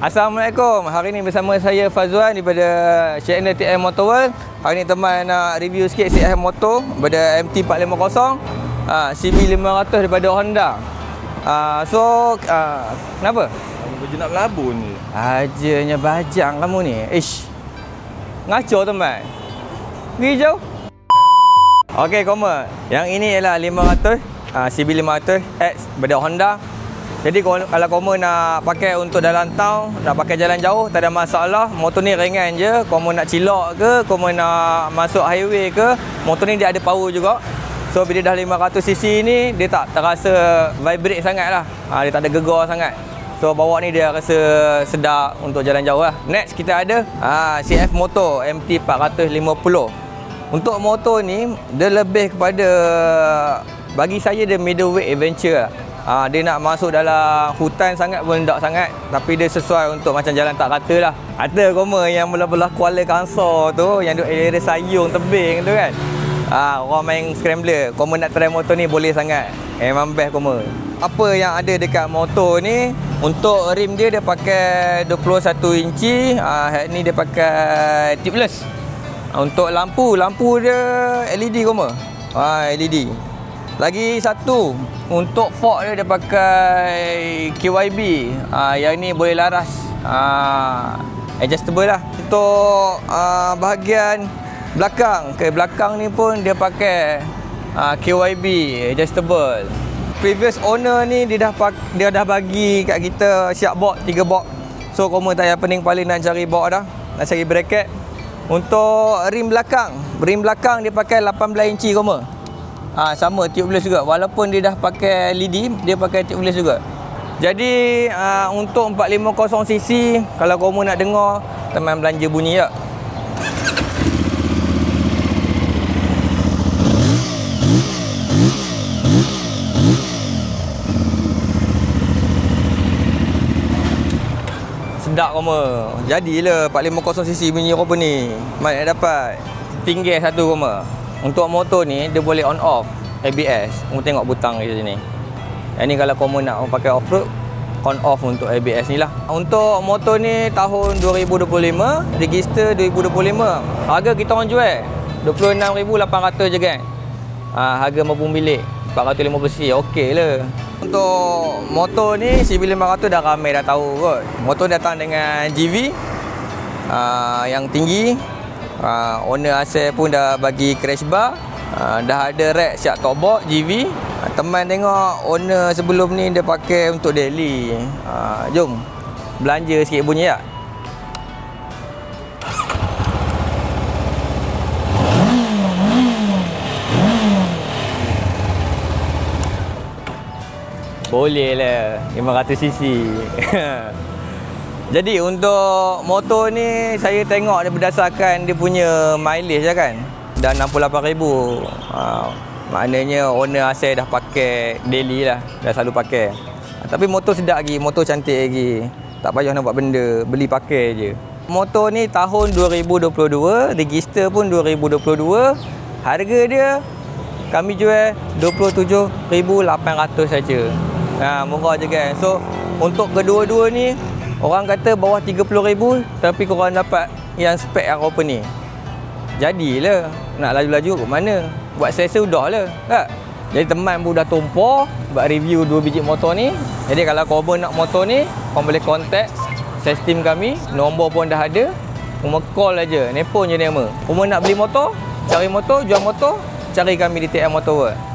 Assalamualaikum. Hari ni bersama saya Fazwan daripada channel TM Motor World. Hari ni teman nak review sikit CF motor daripada MT450 CB500 daripada Honda. Kenapa? Kamu nak melabur ni. Ajanya bajang kamu ni. Ngaco teman. Pergi jauh. Okey, koma. Yang ini ialah 500 CB500 X daripada Honda. Jadi kalau kamu nak pakai untuk dalam town, nak pakai jalan jauh, tak ada masalah. Motor ni ringan je. Kamu nak cilok ke, kamu nak masuk highway ke, motor ni dia ada power juga. So bila dah 500cc ni, dia tak terasa vibrate sangat lah. Dia tak ada gegar sangat. So bawa ni dia rasa sedap untuk jalan jauh lah. Next kita ada CF motor MT450. Untuk motor ni, dia lebih kepada, bagi saya dia middleweight adventure lah. Dia nak masuk dalam hutan sangat pun tak sangat, tapi dia sesuai untuk macam jalan tak rata lah. Ada koma yang belah-belah Kuala Kangsar tu, yang duduk area Sayung, tebing tu kan. Orang main scrambler, koma nak try motor ni boleh sangat. Memang best koma. Apa yang ada dekat motor ni, untuk rim dia pakai 21 inci, head ni dia pakai tubeless. Untuk lampu dia LED koma. LED. Lagi satu, untuk fork dia pakai KYB. Yang ni boleh laras. Adjustable lah. Untuk bahagian belakang, belakang ni pun dia pakai KYB adjustable. Previous owner ni dia dah bagi kat kita siap box 3 box. So kamu tak payah pening-pening nak cari box dah, nak cari bracket. Untuk rim belakang dia pakai 18 inci kamu. Sama tubeless juga, walaupun dia dah pakai LED, dia pakai tubeless juga. Jadi untuk 450cc, kalau kamu nak dengar, teman belanja bunyi tak? Sedap kamu. Jadilah 450cc bunyi apa ni. Mana nak dapat? Tinggal satu kamu. Untuk motor ni, dia boleh on off ABS. Kamu tengok butang di sini. Yang ni kalau kamu nak pakai off-road, on off untuk ABS ni lah. Untuk motor ni tahun 2025, register 2025. Harga kita orang jual 26,800 je kan. Harga maupun bilik 450cc, okey lah. Untuk motor ni CB500 dah ramai dah tahu kot. Motor datang dengan GV yang tinggi. Owner asal pun dah bagi crash bar, dah ada rack siap top box GV. Teman tengok owner sebelum ni dia pakai untuk daily. Jom belanja sikit bunyi tak? Boleh lah 500cc. Jadi untuk motor ni saya tengok dia berdasarkan dia punya mileage je kan. Dah 68,000. Maknanya owner asal dah pakai daily lah, dah selalu pakai. Tapi motor sedap lagi, motor cantik lagi. Tak payah nak buat benda, beli pakai je. Motor ni tahun 2022, register pun 2022. Harga dia kami jual 27,800 saja. Murah je kan. So untuk kedua-dua ni orang kata bawah 30,000, tapi korang dapat yang spek yang apa ni. Jadilah nak laju-laju ke mana? Buat selesa udahlah, tak? Jadi teman pun dah tumpah buat review 2 biji motor ni. Jadi kalau korang nak motor ni, korang boleh contact sales team kami. Nombor pun dah ada. Korang call aja, nelpon je nama. Korang nak beli motor, cari motor, jual motor, cari kami di TM Motor World.